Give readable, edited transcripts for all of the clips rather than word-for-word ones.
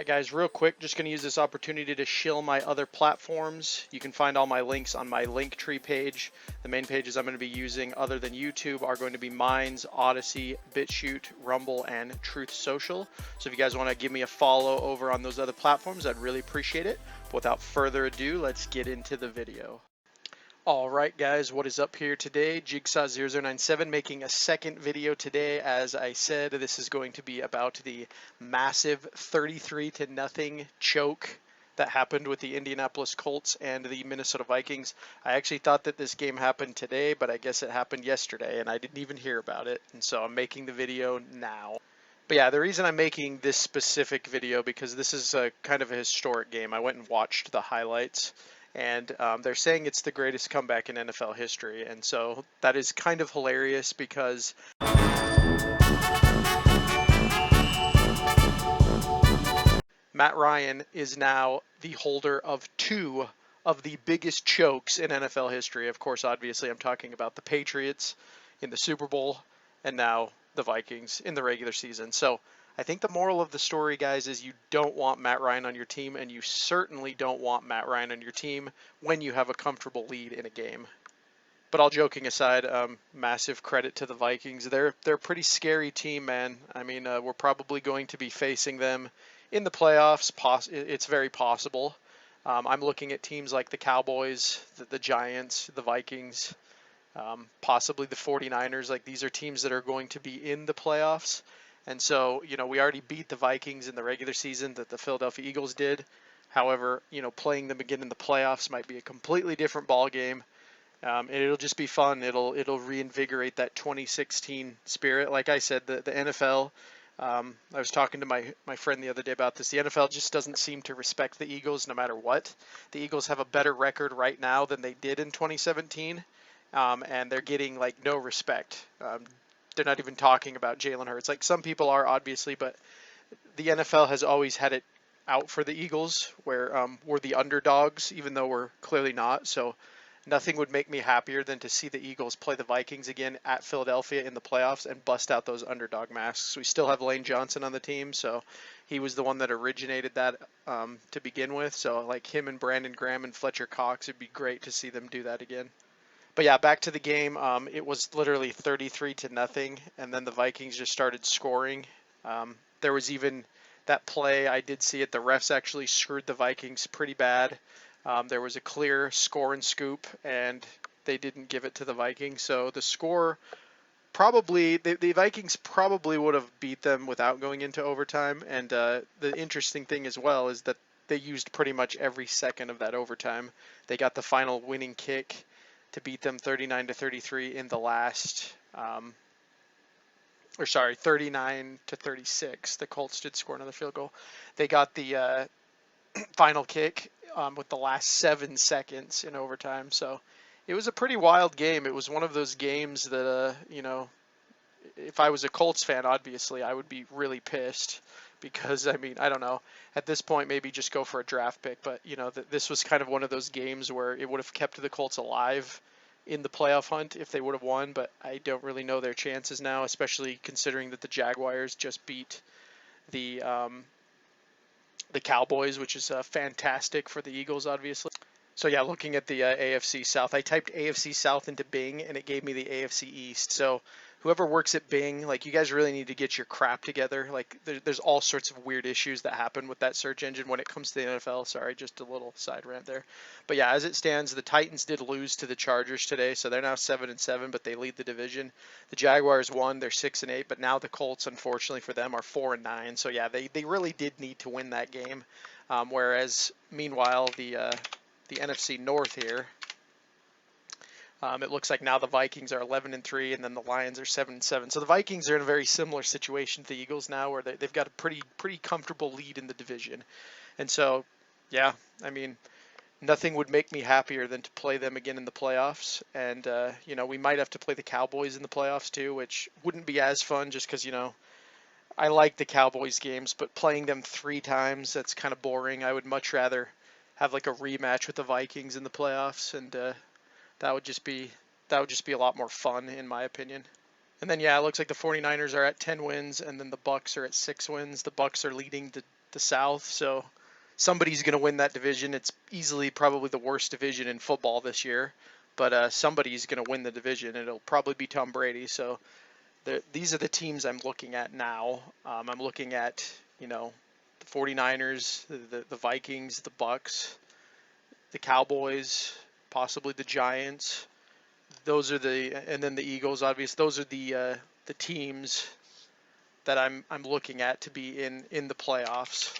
Guys, real quick, just going to use this opportunity to shill my other platforms. You can find all my links on my Linktree page. The main pages I'm going to be using other than YouTube are going to be Minds, Odyssey, BitChute, Rumble, and Truth Social. So if you guys want to give me a follow over on those other platforms, I'd really appreciate it. But without further ado, let's get into the video. Alright guys, what is up here today? Jigsaw0097 making a second video today. As I said, this is going to be about the massive 33-0 choke that happened with the Indianapolis Colts and the Minnesota Vikings. I actually thought that this game happened today, but I guess it happened yesterday and I didn't even hear about it. And so I'm making the video now. But yeah, the reason I'm making this specific video because this is a kind of a historic game. I went and watched the highlights. And they're saying it's the greatest comeback in NFL history. And so that is kind of hilarious because Matt Ryan is now the holder of 2 of the biggest chokes in NFL history. Of course, obviously, I'm talking about the Patriots in the Super Bowl and now the Vikings in the regular season. So I think the moral of the story, guys, is you don't want Matt Ryan on your team, and you certainly don't want Matt Ryan on your team when you have a comfortable lead in a game. But all joking aside, massive credit to the Vikings. They're a pretty scary team, man. I mean, we're probably going to be facing them in the playoffs. It's very possible. I'm looking at teams like the Cowboys, the Giants, the Vikings, possibly the 49ers. Like, these are teams that are going to be in the playoffs. And so, you know, we already beat the Vikings in the regular season that the Philadelphia Eagles did. However, you know, playing them again in the playoffs might be a completely different ball game. And it'll just be fun. It'll reinvigorate that 2016 spirit. Like I said, the NFL, I was talking to my friend the other day about this. The NFL just doesn't seem to respect the Eagles no matter what. The Eagles have a better record right now than they did in 2017. And they're getting, like, no respect. They're not even talking about Jalen Hurts. Like, some people are, obviously, but the NFL has always had it out for the Eagles, where we're the underdogs, even though we're clearly not. So nothing would make me happier than to see the Eagles play the Vikings again at Philadelphia in the playoffs and bust out those underdog masks. We still have Lane Johnson on the team, so he was the one that originated that to begin with. So, like, him and Brandon Graham and Fletcher Cox, it'd be great to see them do that again. But yeah, back to the game. It was literally 33-0, and then the Vikings just started scoring. There was even that play, I did see it. The refs actually screwed the Vikings pretty bad. There was a clear score and scoop, and they didn't give it to the Vikings. So the score probably, the Vikings probably would have beat them without going into overtime. And the interesting thing as well is that they used pretty much every second of that overtime. They got the final winning kick to beat them 39-33 in the last, 39-36. The Colts did score another field goal. They got the final kick with the last 7 seconds in overtime. So it was a pretty wild game. It was one of those games that, you know, if I was a Colts fan, obviously, I would be really pissed because, I mean, I don't know. At this point, maybe just go for a draft pick. But, you know, this was kind of one of those games where it would have kept the Colts alive in the playoff hunt if they would have won. But I don't really know their chances now, especially considering that the Jaguars just beat the Cowboys, which is fantastic for the Eagles, obviously. So yeah, looking at the AFC South, I typed AFC South into Bing, and it gave me the AFC East. So whoever works at Bing, like, you guys really need to get your crap together. Like, there's all sorts of weird issues that happen with that search engine when it comes to the NFL. Sorry, just a little side rant there. But yeah, as it stands, the Titans did lose to the Chargers today, so they're now 7-7, but they lead the division. The Jaguars won, they're 6-8, but now the Colts, unfortunately for them, are 4-9. So yeah, they really did need to win that game. Whereas, meanwhile, the NFC North here, it looks like now the Vikings are 11-3, and then the Lions are 7-7. So the Vikings are in a very similar situation to the Eagles now, where they've got a pretty comfortable lead in the division. And so, yeah, I mean, nothing would make me happier than to play them again in the playoffs. And, you know, we might have to play the Cowboys in the playoffs too, which wouldn't be as fun just because, you know, I like the Cowboys games, but playing them 3 times, that's kind of boring. I would much rather have like a rematch with the Vikings in the playoffs, and that would just be a lot more fun, in my opinion. And then, yeah, it looks like the 49ers are at 10 wins, and then the Bucks are at 6 wins. The Bucks are leading the South. So somebody's going to win that division. It's easily probably the worst division in football this year, but somebody's going to win the division. It'll probably be Tom Brady. So these are the teams I'm looking at now. I'm looking at, the 49ers, the Vikings, the Bucks, the Cowboys, possibly the Giants. And then the Eagles, obviously. Those are the teams that I'm looking at to be in the playoffs.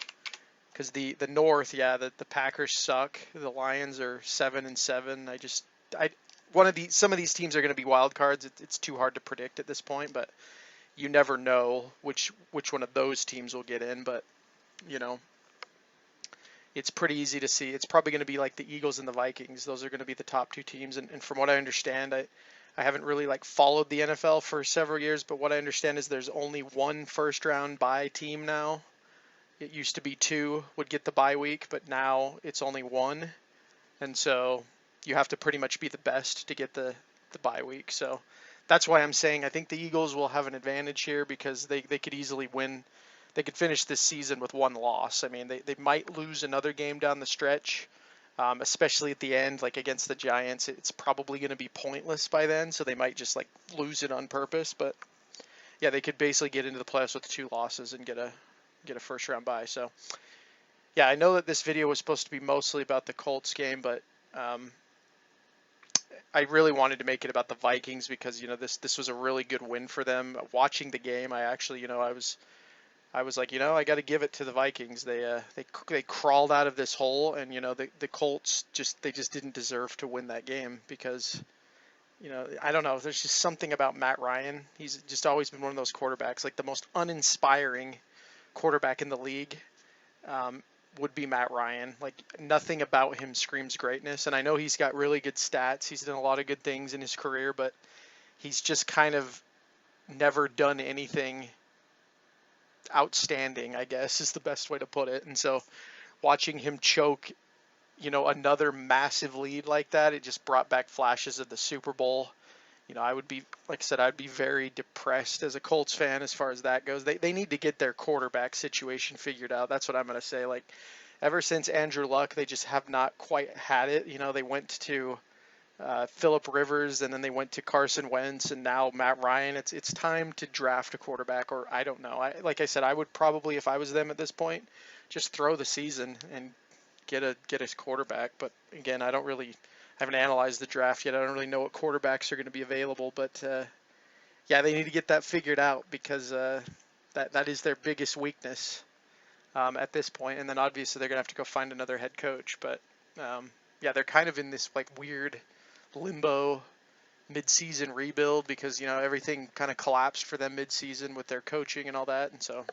Because the North, yeah, the Packers suck. The Lions are 7-7. Some of these teams are going to be wild cards. It's too hard to predict at this point, but you never know which one of those teams will get in. But you know, it's pretty easy to see. It's probably going to be like the Eagles and the Vikings. Those are going to be the top two teams. And from what I understand, I haven't really followed the NFL for several years, but what I understand is there's only one first round bye team now. It used to be two would get the bye week, but now it's only one. And so you have to pretty much be the best to get the bye week. So that's why I'm saying I think the Eagles will have an advantage here because they could easily win. They could finish this season with one loss. I mean, they might lose another game down the stretch, especially at the end, like against the Giants. It's probably going to be pointless by then, so they might just lose it on purpose. But yeah, they could basically get into the playoffs with two losses and get a first round bye. So yeah, I know that this video was supposed to be mostly about the Colts game, but I really wanted to make it about the Vikings because this was a really good win for them. Watching the game, I actually I was like, I got to give it to the Vikings. They crawled out of this hole, and the Colts just didn't deserve to win that game because I don't know. There's just something about Matt Ryan. He's just always been one of those quarterbacks, like the most uninspiring quarterback in the league. Would be Matt Ryan. Like nothing about him screams greatness. And I know he's got really good stats. He's done a lot of good things in his career, but he's just kind of never done anything outstanding, I guess is the best way to put it. And so watching him choke, another massive lead like that, it just brought back flashes of the Super Bowl. I would be, like I said, I'd be very depressed as a Colts fan as far as that goes. They need to get their quarterback situation figured out. That's what I'm going to say. Ever since Andrew Luck, they just have not quite had it. They went to Phillip Rivers, and then they went to Carson Wentz, and now Matt Ryan. It's time to draft a quarterback, or I don't know. Like I said, I would probably, if I was them at this point, just throw the season and get a quarterback. But again, I haven't analyzed the draft yet. I don't really know what quarterbacks are going to be available, but yeah, they need to get that figured out because that is their biggest weakness at this point. And then obviously they're going to have to go find another head coach. But yeah, they're kind of in this weird limbo mid-season rebuild because everything kind of collapsed for them mid-season with their coaching and all that. And so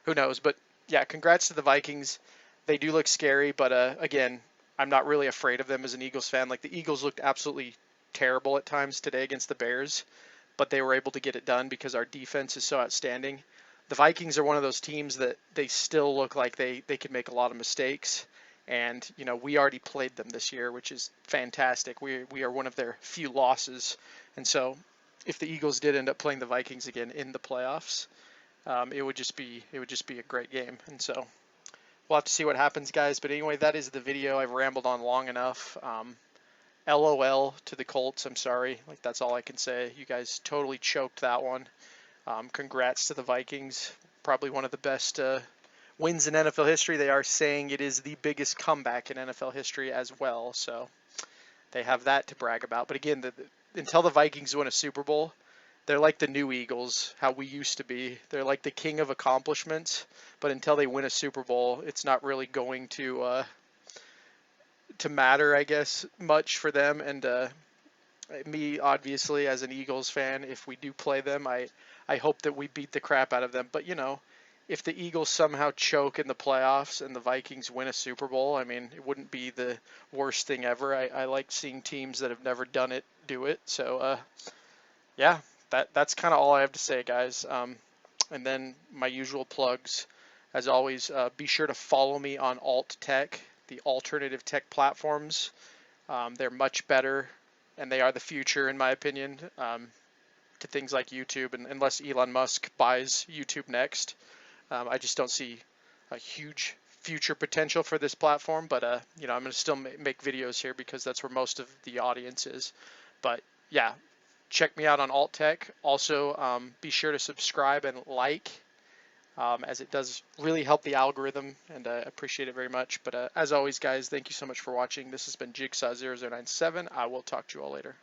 who knows? But yeah, congrats to the Vikings. They do look scary, but again, I'm not really afraid of them as an Eagles fan. The Eagles looked absolutely terrible at times today against the Bears, but they were able to get it done because our defense is so outstanding. The Vikings are one of those teams that they still look like they could make a lot of mistakes. And, we already played them this year, which is fantastic. We are one of their few losses. And so if the Eagles did end up playing the Vikings again in the playoffs, it would just be a great game. And so we'll have to see what happens, guys. But anyway, that is the video. I've rambled on long enough. LOL to the Colts. I'm sorry. That's all I can say. You guys totally choked that one. Congrats to the Vikings. Probably one of the best wins in NFL history. They are saying it is the biggest comeback in NFL history as well. So they have that to brag about. But again, until the Vikings win a Super Bowl, they're like the new Eagles, how we used to be. They're like the king of accomplishments, but until they win a Super Bowl, it's not really going to matter, I guess, much for them. And me, obviously, as an Eagles fan, if we do play them, I hope that we beat the crap out of them. But, if the Eagles somehow choke in the playoffs and the Vikings win a Super Bowl, I mean, it wouldn't be the worst thing ever. I like seeing teams that have never done it do it. So, yeah. That's kind of all I have to say, guys. And then my usual plugs. As always, be sure to follow me on Alt Tech, the alternative tech platforms. They're much better, and they are the future, in my opinion, to things like YouTube. And unless Elon Musk buys YouTube next, I just don't see a huge future potential for this platform, but you know, I'm going to still make videos here because that's where most of the audience is. But yeah, check me out on Alt Tech. Also, be sure to subscribe and like, as it does really help the algorithm, and I appreciate it very much. But as always, guys, thank you so much for watching. This has been Jigsaw0097. I will talk to you all later.